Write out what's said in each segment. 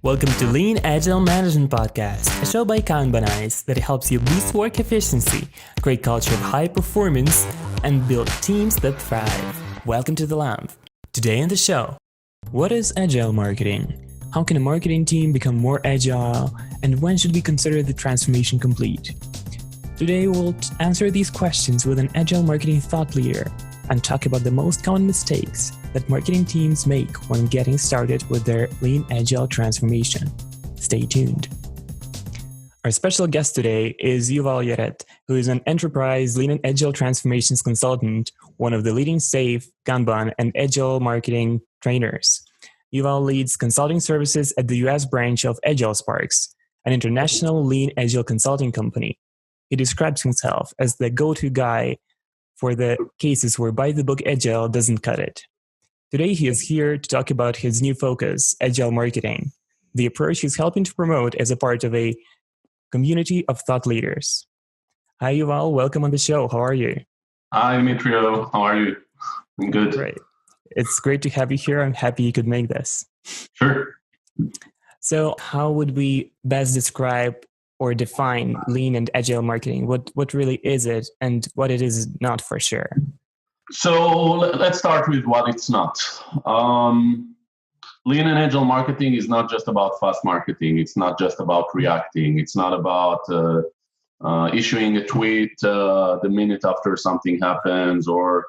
Welcome to Lean Agile Management Podcast, a show by Kanbanize that helps you boost work efficiency, create culture of high performance, and build teams that thrive. Welcome to the lab. Today on the show, what is Agile Marketing? How can a marketing team become more agile? And when should we consider the transformation complete? Today we'll answer these questions with an Agile Marketing thought leader and talk about the most common mistakes that marketing teams make when getting started with their Lean Agile transformation. Stay tuned. Our special guest today is Yuval Yaret, who is an enterprise Lean and Agile transformations consultant, one of the leading SAFe, Kanban, and Agile marketing trainers. Yuval leads consulting services at the US branch of Agile Sparks, an international Lean Agile consulting company. He describes himself as the go-to guy for the cases where by-the-book Agile doesn't cut it. Today, he is here to talk about his new focus, Agile Marketing, the approach he's helping to promote as a part of a community of thought leaders. Hi, Yuval. Welcome on the show. How are you? Hi, Dmitrio. How are you? I'm good. Great. It's great to have you here. I'm happy you could make this. Sure. So how would we best describe or define Lean and Agile Marketing? What really is it and what it is not for sure? So let's start with what it's not. Lean and Agile marketing is not just about fast marketing. It's not just about reacting. It's not about issuing a tweet the minute after something happens or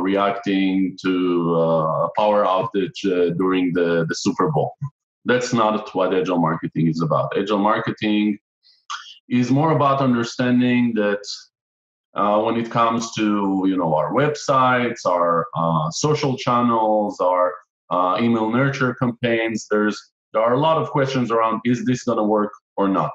reacting to a power outage during the Super Bowl. That's not what Agile marketing is about. Agile marketing is more about understanding that when it comes to our websites, our social channels, our email nurture campaigns, there are a lot of questions around, is this going to work or not?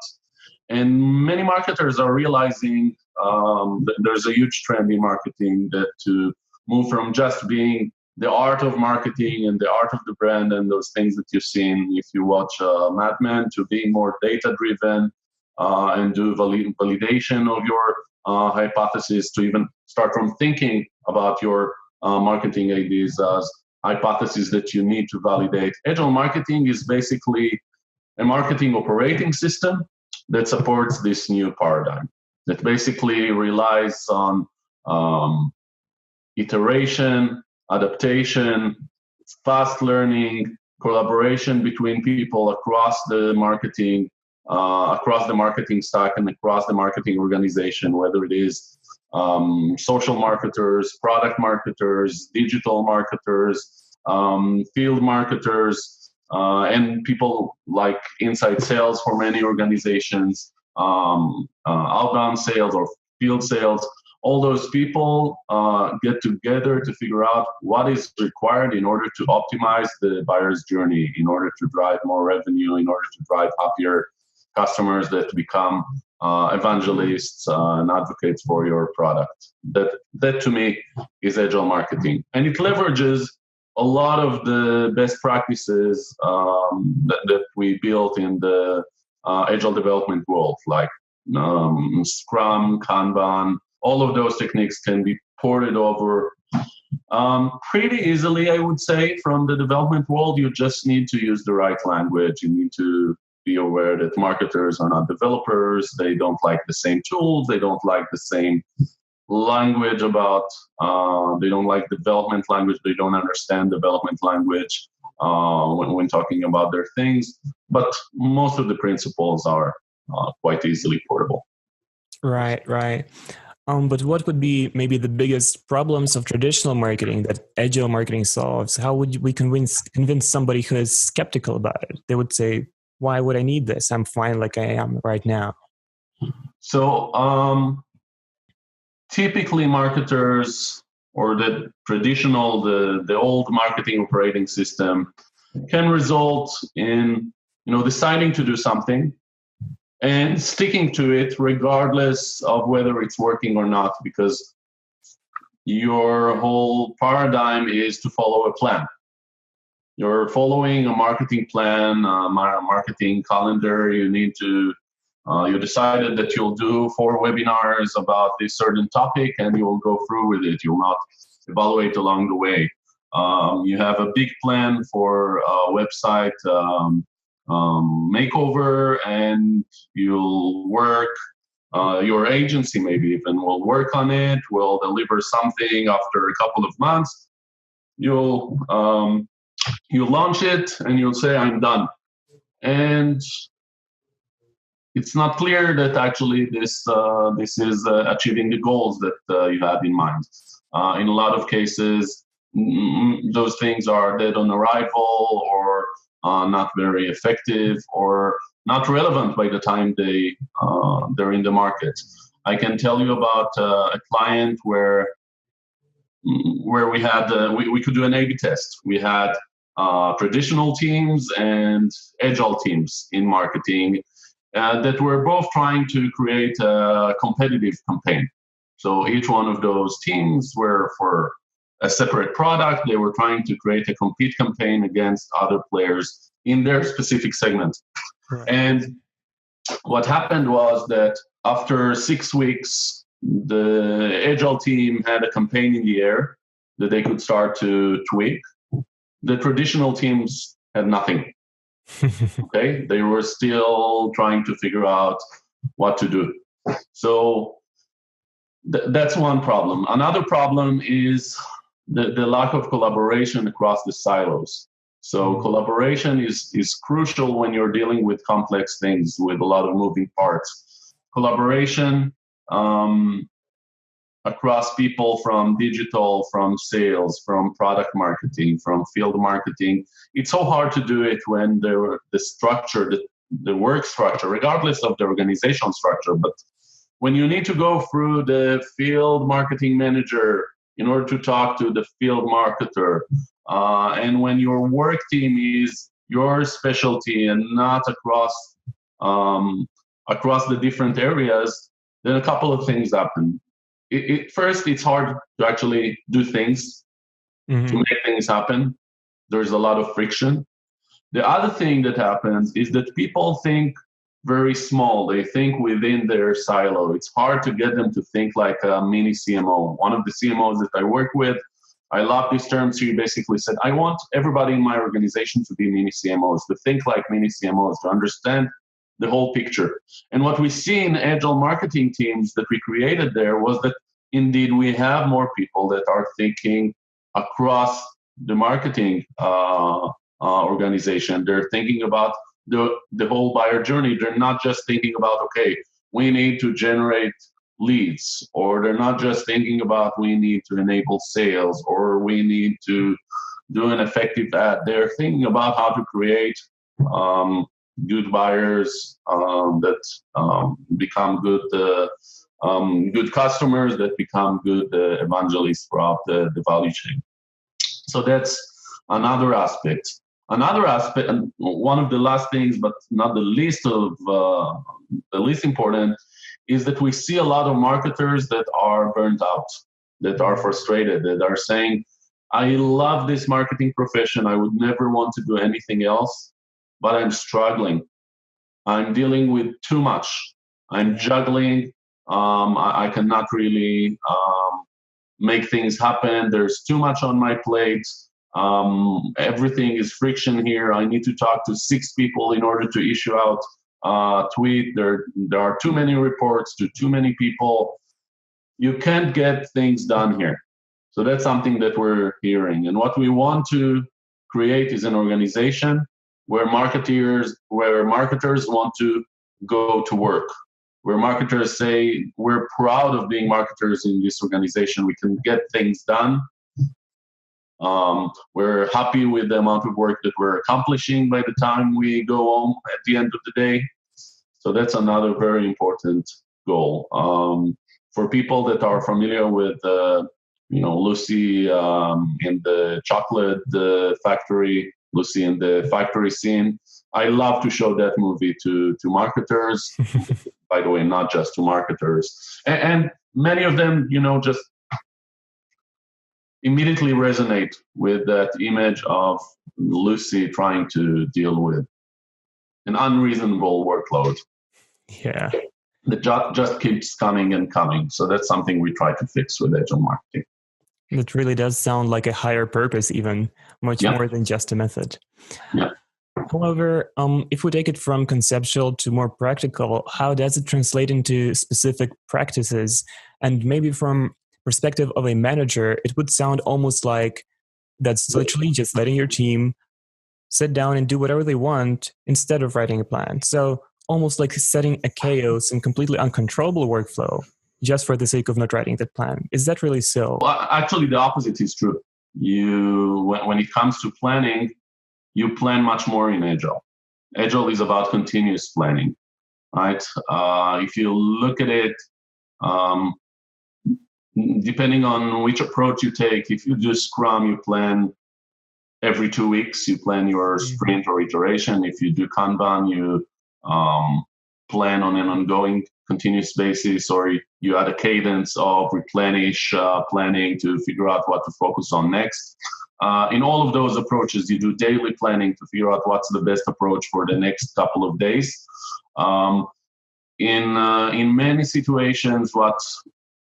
And many marketers are realizing that there's a huge trend in marketing that to move from just being the art of marketing and the art of the brand and those things that you've seen if you watch Mad Men, to being more data-driven and do validation of your hypothesis, to even start from thinking about your marketing ideas as hypotheses that you need to validate. Agile marketing is basically a marketing operating system that supports this new paradigm, that basically relies on iteration, adaptation, fast learning, collaboration between people across the marketing stack and across the marketing organization, whether it is social marketers, product marketers, digital marketers, field marketers, and people like inside sales for many organizations, outbound sales or field sales. All those people get together to figure out what is required in order to optimize the buyer's journey, in order to drive more revenue, in order to drive happier customers that become evangelists and advocates for your product. That to me is Agile marketing. And it leverages a lot of the best practices that we built in the Agile development world, like Scrum, Kanban. All of those techniques can be ported over pretty easily, I would say, from the development world. You just need to use the right language. You need to be aware that marketers are not developers. They don't like the same tools. They don't like the same language they don't like development language. They don't understand development language when talking about their things. But most of the principles are quite easily portable. Right. But what would be maybe the biggest problems of traditional marketing that Agile marketing solves? How would we convince somebody who is skeptical about it? They would say, why would I need this? I'm fine like I am right now. So typically marketers, or the traditional, the old marketing operating system, can result in deciding to do something and sticking to it regardless of whether it's working or not, because your whole paradigm is to follow a plan. You're following a marketing plan, a marketing calendar. You decided that you'll do 4 webinars about this certain topic and you will go through with it. You'll not evaluate along the way. You have a big plan for a website makeover, and you'll work. Your agency maybe even will work on it, will deliver something after a couple of months. You'll launch it and you'll say, I'm done. And it's not clear that actually this is achieving the goals that you had in mind. In a lot of cases, those things are dead on arrival, or not very effective, or not relevant by the time they're in the market. I can tell you about a client where we had we could do an A/B test. We had traditional teams and agile teams in marketing that were both trying to create a competitive campaign. So each one of those teams were for a separate product. They were trying to create a compete campaign against other players in their specific segment. Right. And what happened was that after 6 weeks, the agile team had a campaign in the air that they could start to tweak. The traditional teams had nothing. Okay, they were still trying to figure out what to do. So that's one problem. Another problem is the lack of collaboration across the silos. So collaboration is crucial when you're dealing with complex things with a lot of moving parts. Collaboration across people from digital, from sales, from product marketing, from field marketing. It's so hard to do it when the structure, the work structure, regardless of the organizational structure, but when you need to go through the field marketing manager in order to talk to the field marketer, and when your work team is your specialty and not across the different areas, then a couple of things happen. First, it's hard to actually do things, to make things happen. There's a lot of friction. The other thing that happens is that people think very small. They think within their silo. It's hard to get them to think like a mini CMO. One of the CMOs that I work with, I love this term. She basically said, I want everybody in my organization to be mini CMOs, to think like mini CMOs, to understand the whole picture. And what we see in agile marketing teams that we created there was that indeed we have more people that are thinking across the marketing organization. They're thinking about the whole buyer journey. They're not just thinking about, okay, we need to generate leads, or they're not just thinking about we need to enable sales, or we need to do an effective ad. They're thinking about how to create good buyers that become good customers, that become good evangelists throughout the value chain. So that's another aspect. Another aspect, and one of the last things, but not the least important, is that we see a lot of marketers that are burnt out, that are frustrated, that are saying, I love this marketing profession. I would never want to do anything else, but I'm struggling. I'm dealing with too much. I'm juggling. I cannot really make things happen. There's too much on my plate. Everything is friction here. I need to talk to 6 people in order to issue out a tweet. There are too many reports to too many people. You can't get things done here. So that's something that we're hearing. And what we want to create is an organization where marketers want to go to work, where marketers say, we're proud of being marketers in this organization. We can get things done. We're happy with the amount of work that we're accomplishing by the time we go home at the end of the day. So that's another very important goal. For people that are familiar with, Lucy in the chocolate factory, Lucy in the factory scene, I love to show that movie to marketers. By the way, not just to marketers. And many of them, just immediately resonate with that image of Lucy trying to deal with an unreasonable workload. Yeah. That just keeps coming and coming. So that's something we try to fix with Agile Marketing. It really does sound like a higher purpose, even much more than just a method. Yeah. However, if we take it from conceptual to more practical, how does it translate into specific practices? And maybe from perspective of a manager, it would sound almost like that's literally just letting your team sit down and do whatever they want instead of writing a plan. So almost like setting a chaos and completely uncontrollable workflow just for the sake of not writing the plan. Is that really so? Well, actually, the opposite is true. When it comes to planning, you plan much more in Agile. Agile is about continuous planning, right? If you look at it, depending on which approach you take, if you do Scrum, you plan every 2 weeks, you plan your sprint or iteration. If you do Kanban, you plan on an ongoing continuous basis, or you add a cadence of replenish planning to figure out what to focus on next. In all of those approaches, you do daily planning to figure out what's the best approach for the next couple of days. In many situations, what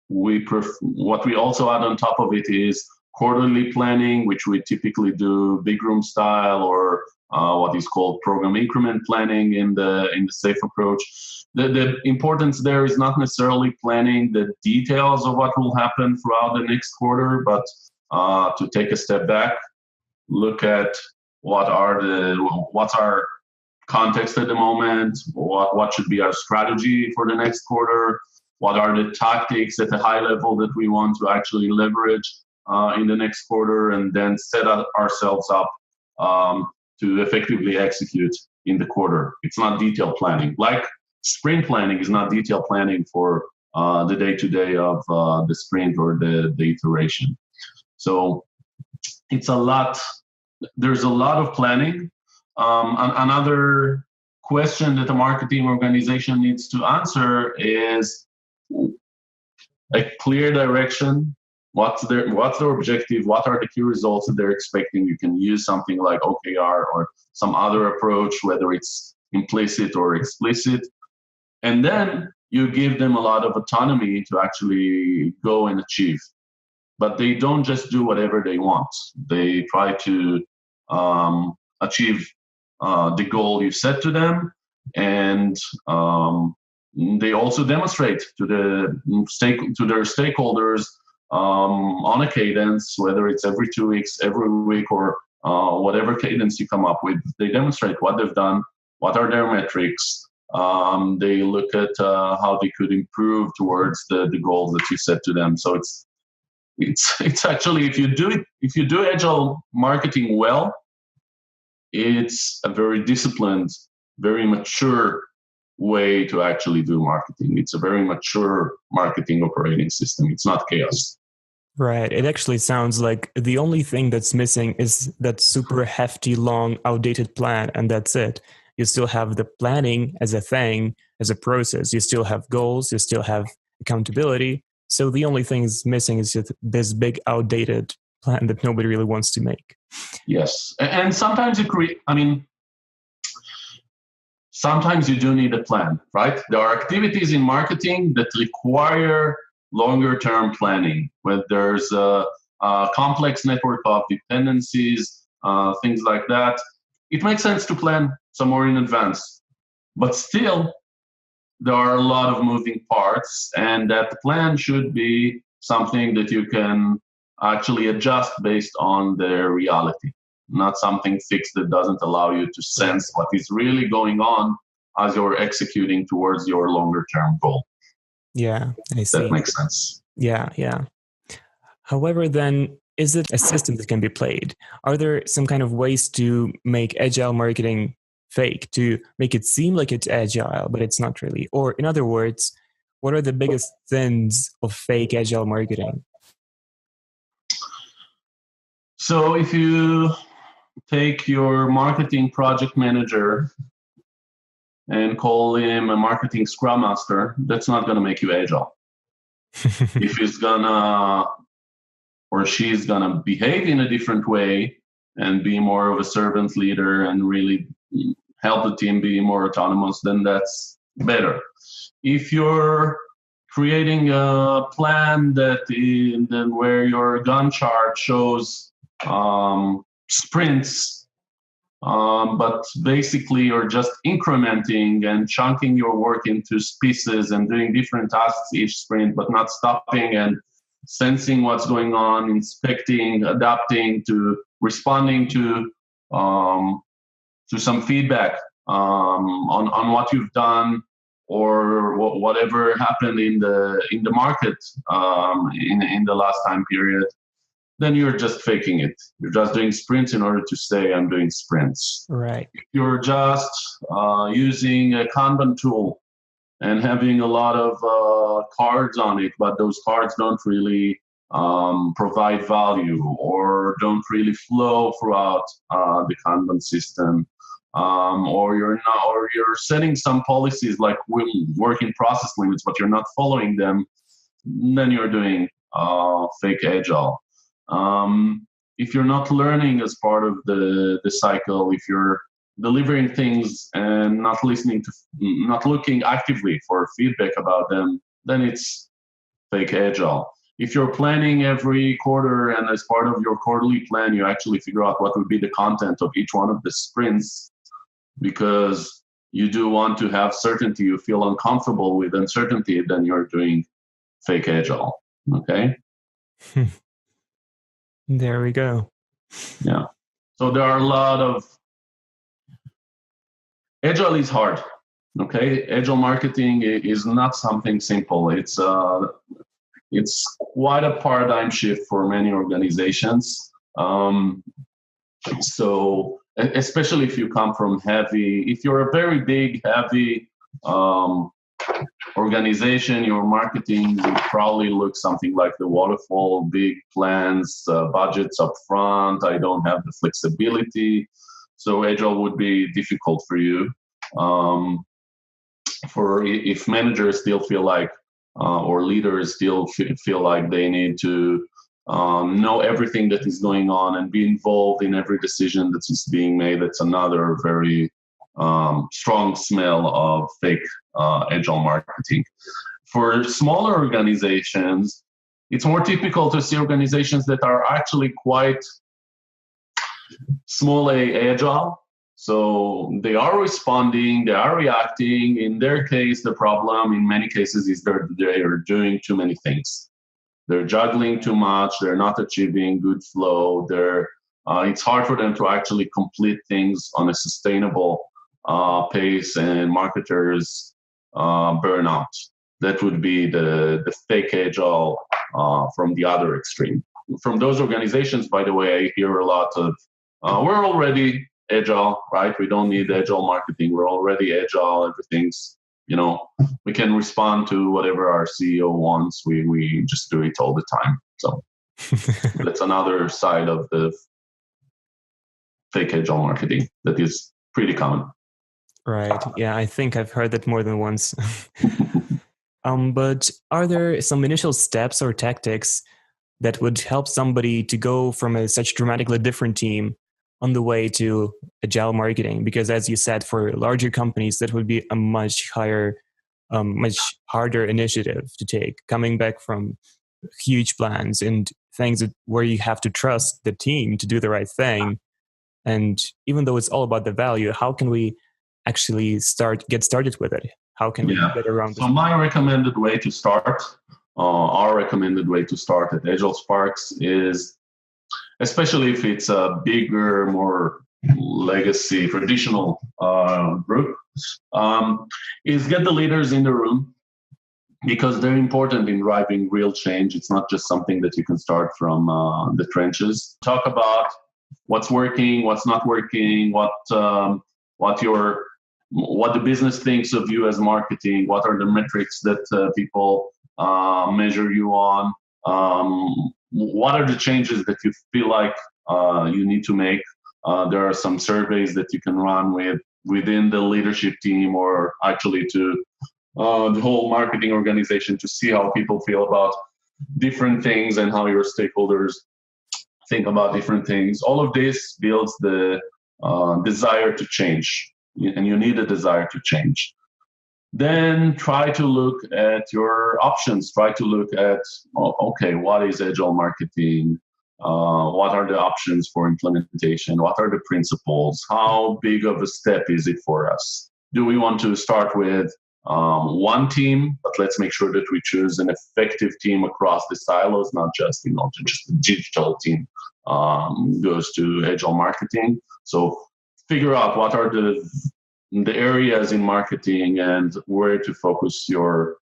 we also add on top of it is quarterly planning, which we typically do big room style, or what is called program increment planning in the SAFe approach. The importance there is not necessarily planning the details of what will happen throughout the next quarter, but to take a step back, look at what's our context at the moment, what should be our strategy for the next quarter, what are the tactics at a high level that we want to actually leverage in the next quarter, and then set ourselves up to effectively execute in the quarter. It's not detailed planning. Like sprint planning is not detailed planning for the day-to-day of the sprint or the iteration. So it's there's a lot of planning. Another question that a marketing organization needs to answer is a clear direction. What's their objective? What are the key results that they're expecting? You can use something like OKR or some other approach, whether it's implicit or explicit. And then you give them a lot of autonomy to actually go and achieve. But they don't just do whatever they want. They try to achieve the goal you set to them, and they also demonstrate to their stakeholders on a cadence, whether it's every 2 weeks, every week, or whatever cadence you come up with. They demonstrate what they've done, what are their metrics. They look at how they could improve towards the goals that you set to them. So it's actually, if you do Agile marketing well, it's a very disciplined, very mature way to actually do marketing. It's a very mature marketing operating system. It's not chaos. Right. It actually sounds like the only thing that's missing is that super hefty, long, outdated plan, and that's it. You still have the planning as a thing, as a process. You still have goals. You still have accountability. So the only thing is missing is just this big, outdated plan that nobody really wants to make. Yes. And sometimes sometimes you do need a plan, right? There are activities in marketing that require longer term planning, where there's a complex network of dependencies, things like that. It makes sense to plan some more in advance. But still, there are a lot of moving parts, and that plan should be something that you can actually adjust based on the reality, not something fixed that doesn't allow you to sense what is really going on as you're executing towards your longer term goal. Yeah, I see. That makes sense. Yeah. However, then, is it a system that can be played? Are there some kind of ways to make agile marketing fake, to make it seem like it's agile, but it's not really? Or in other words, what are the biggest sins of fake agile marketing? So if you take your marketing project manager and call him a marketing scrum master, that's not going to make you agile. If he's gonna or she's gonna behave in a different way and be more of a servant leader and really help the team be more autonomous, then that's better. If you're creating a plan where your Gantt chart shows sprints But basically, you're just incrementing and chunking your work into pieces and doing different tasks each sprint, but not stopping and sensing what's going on, inspecting, adapting to responding to some feedback on what you've done or whatever happened in the market in the last time period. Then you're just faking it. You're just doing sprints in order to say I'm doing sprints. Right. You're just using a Kanban tool and having a lot of cards on it, but those cards don't really provide value or don't really flow throughout the Kanban system. Or you're setting some policies like working process limits, but you're not following them. Then you're doing fake agile. If you're not learning as part of the cycle, if you're delivering things and not looking actively for feedback about them, then it's fake agile. If you're planning every quarter and as part of your quarterly plan, you actually figure out what would be the content of each one of the sprints because you do want to have certainty, you feel uncomfortable with uncertainty, then you're doing fake agile. Okay? There we go. Yeah. So there are a lot of agile is hard. Okay, agile marketing is not something simple. It's quite a paradigm shift for many organizations. So especially if you come from if you're a very big, heavy organization, your marketing will probably look something like the waterfall, big plans, budgets up front. I don't have the flexibility. So agile would be difficult for you. If managers still feel like, or leaders still feel like they need to know everything that is going on and be involved in every decision that is being made, that's another very strong smell of fake agile marketing. For smaller organizations, it's more typical to see organizations that are actually quite small a agile. So they are responding, they are reacting. In their case, the problem in many cases is they are doing too many things. They're juggling too much. They're not achieving good flow. It's hard for them to actually complete things on a sustainable pace, and marketers burn out. That would be the fake agile from the other extreme. From those organizations, by the way, I hear a lot of, we're already agile, right? We don't need agile marketing. We're already agile. Everything's, we can respond to whatever our CEO wants. We just do it all the time. So that's another side of the fake agile marketing that is pretty common. Right. Yeah, I think I've heard that more than once. But are there some initial steps or tactics that would help somebody to go from such dramatically different team on the way to agile marketing? Because as you said, for larger companies, that would be a much harder initiative to take, coming back from huge plans and things where you have to trust the team to do the right thing. And even though it's all about the value, how can we actually get started with it? How can we get around this? So my recommended way to start, our recommended way to start at Agile Sparks is, especially if it's a bigger, more legacy, traditional group, is get the leaders in the room, because they're important in driving real change. It's not just something that you can start from the trenches. Talk about what's working, what's not working, what the business thinks of you as marketing, what are the metrics that people measure you on, what are the changes that you feel like you need to make. There are some surveys that you can run within the leadership team, or actually to the whole marketing organization, to see how people feel about different things and how your stakeholders think about different things. All of this builds the desire to change, and you need a desire to change. Then try to look at your options. Try to look at, okay, what is agile marketing? What are the options for implementation? What are the principles? How big of a step is it for us? Do we want to start with one team, but let's make sure that we choose an effective team across the silos, not just, just a digital team goes to Agile Marketing. So figure out what are the areas in marketing and where to focus your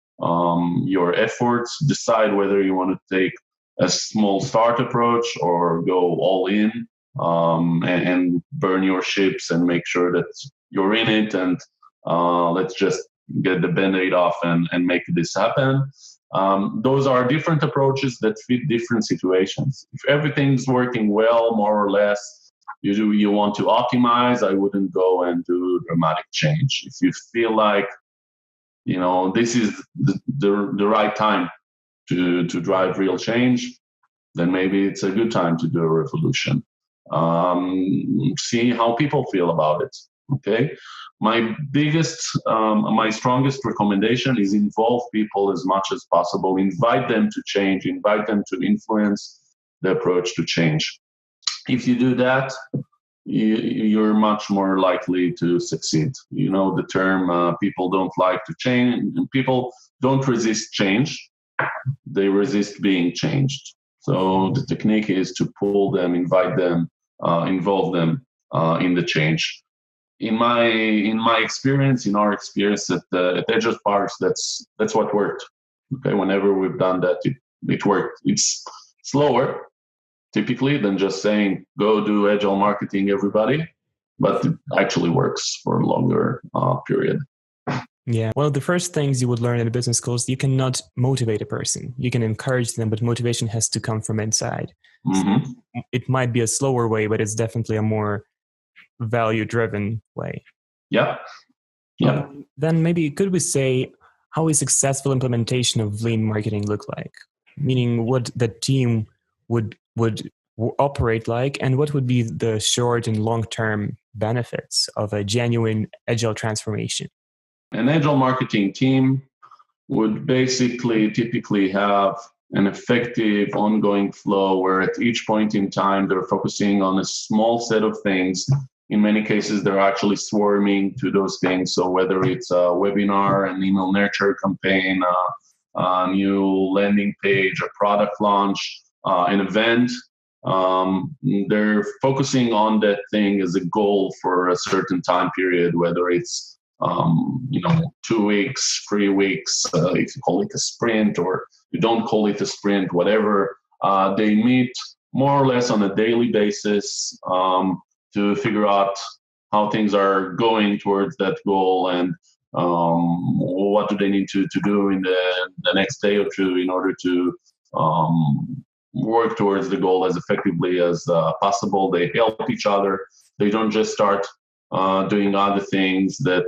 efforts. Decide whether you want to take a small start approach or go all in and burn your ships and make sure that you're in it, and let's just get the band-aid off and make this happen. Those are different approaches that fit different situations. If everything's working well, more or less, you want to optimize, I wouldn't go and do dramatic change. If you feel like, this is the right time to drive real change, then maybe it's a good time to do a revolution. See how people feel about it. Okay. My strongest recommendation is involve people as much as possible. Invite them to change, invite them to influence the approach to change. If you do that, you're much more likely to succeed. The term, people don't like to change. People don't resist change. They resist being changed. So the technique is to pull them, invite them, involve them in the change. In my experience, in our experience at Agile Sparks, that's what worked. Okay, whenever we've done that, it worked. It's slower, typically, than just saying, go do Agile Marketing, everybody, but it actually works for a longer period. Yeah. One of the first things you would learn in a business school is you cannot motivate a person. You can encourage them, but motivation has to come from inside. Mm-hmm. So it might be a slower way, but it's definitely a more value-driven way. Yeah. Yeah. Then maybe could we say how a successful implementation of lean marketing look like? Meaning what the team would operate like, and what would be the short and long-term benefits of a genuine agile transformation? An Agile Marketing team would typically have an effective ongoing flow where at each point in time, they're focusing on a small set of things. In many cases, they're actually swarming to those things. So whether it's a webinar, an email nurture campaign, a new landing page, a product launch, an event, they're focusing on that thing as a goal for a certain time period, whether it's 2 weeks, 3 weeks, if you call it a sprint or you don't call it a sprint, whatever. They meet more or less on a daily basis to figure out how things are going towards that goal and what do they need to do in the next day or two in order to work towards the goal as effectively as possible. They help each other. They don't just start doing other things that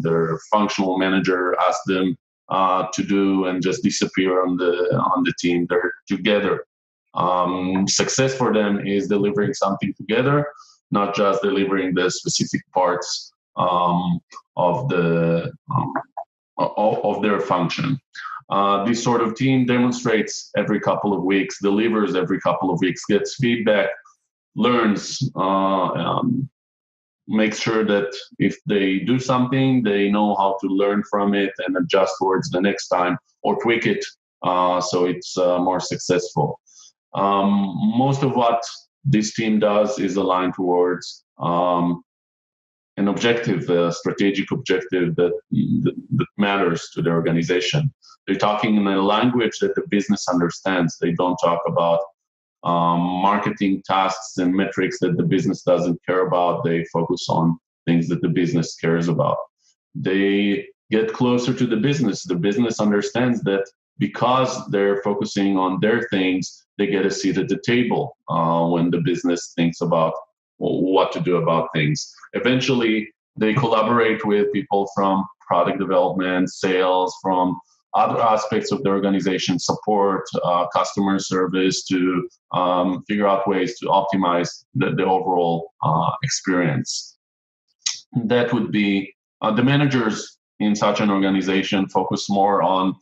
their functional manager asked them to do and just disappear on the team. They're together. Success for them is delivering something together, not just delivering the specific parts of their function. This sort of team demonstrates every couple of weeks, delivers every couple of weeks, gets feedback, learns, makes sure that if they do something, they know how to learn from it and adjust towards the next time or tweak it so it's more successful. Most of what this team does is aligned towards an objective, a strategic objective that matters to the organization. They're talking in a language that the business understands. They don't talk about marketing tasks and metrics that the business doesn't care about. They focus on things that the business cares about. They get closer to the business. The business understands that because they're focusing on their things, they get a seat at the table when the business thinks about what to do about things. Eventually, they collaborate with people from product development, sales, from other aspects of the organization, support, customer service, to figure out ways to optimize the overall experience. That would be the managers in such an organization focus more on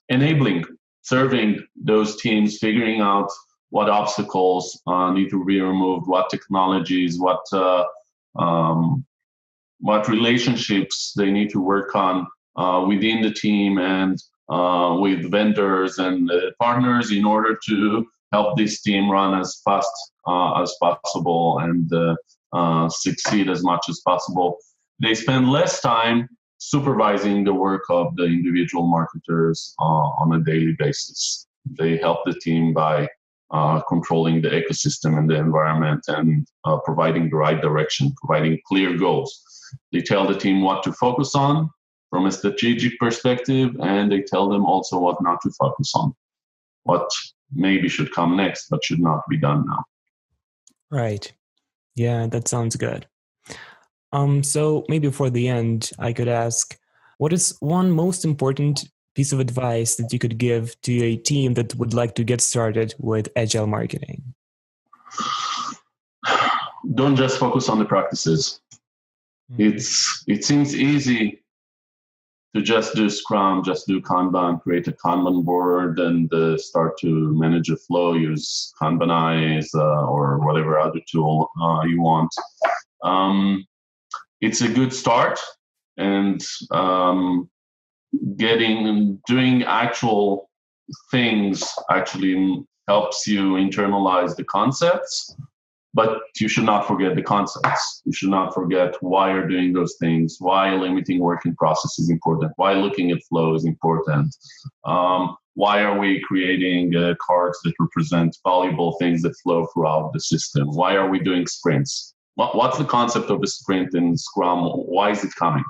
enabling serving those teams, figuring out what obstacles need to be removed, what technologies, what relationships they need to work on within the team and with vendors and partners in order to help this team run as fast as possible and succeed as much as possible. They spend less time supervising the work of the individual marketers on a daily basis. They help the team by controlling the ecosystem and the environment and providing the right direction, providing clear goals. They tell the team what to focus on from a strategic perspective, and they tell them also what not to focus on, what maybe should come next, but should not be done now. Right. Yeah, that sounds good. So maybe for the end, I could ask, what is one most important piece of advice that you could give to a team that would like to get started with Agile marketing? Don't just focus on the practices. It seems easy to just do Scrum, just do Kanban, create a Kanban board, and start to manage a flow, use Kanbanize or whatever other tool you want. It's a good start, and doing actual things actually helps you internalize the concepts. But you should not forget the concepts. You should not forget why you're doing those things, why limiting working process is important, why looking at flow is important, why are we creating cards that represent valuable things that flow throughout the system, why are we doing sprints, what's the concept of a sprint in Scrum, why is it coming,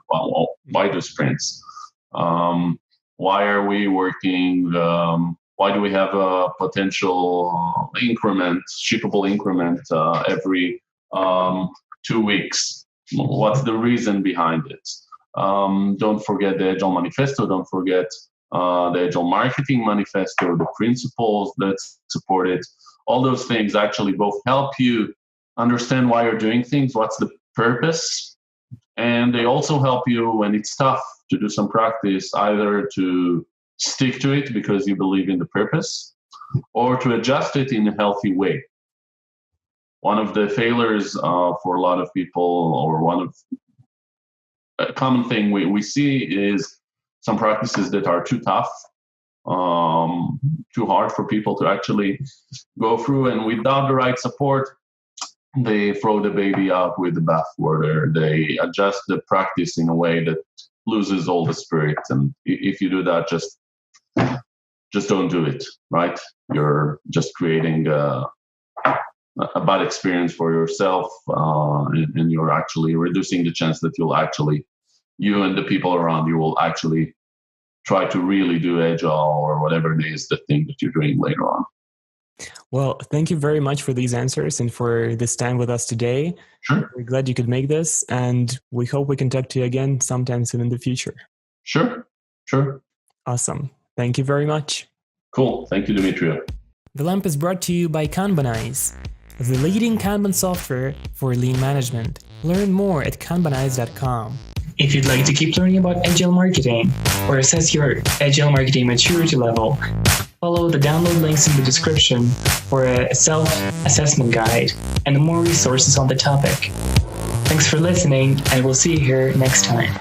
why do sprints, why are we working, why do we have a potential increment, shippable increment every 2 weeks? What's the reason behind it? Don't forget the Agile Manifesto. Don't forget the Agile Marketing Manifesto, the principles that support it. All those things actually both help you understand why you're doing things, what's the purpose, and they also help you when it's tough to do some practice, either to stick to it because you believe in the purpose, or to adjust it in a healthy way. One of the failures for a lot of people, or a common thing we see is some practices that are too tough, too hard for people to actually go through, and without the right support, they throw the baby out with the bathwater. They adjust the practice in a way that loses all the spirit. And if you do that, just don't do it, right? You're just creating a bad experience for yourself, and you're actually reducing the chance that you and the people around you will actually try to really do Agile or whatever it is, the thing that you're doing later on. Well, thank you very much for these answers and for this time with us today. Sure. We're glad you could make this, and we hope we can talk to you again sometime soon in the future. Sure. Awesome. Thank you very much. Cool. Thank you, Dimitri. The Lamp is brought to you by Kanbanize, the leading Kanban software for lean management. Learn more at kanbanize.com. If you'd like to keep learning about Agile marketing or assess your Agile marketing maturity level, follow the download links in the description for a self-assessment guide and more resources on the topic. Thanks for listening, and we'll see you here next time.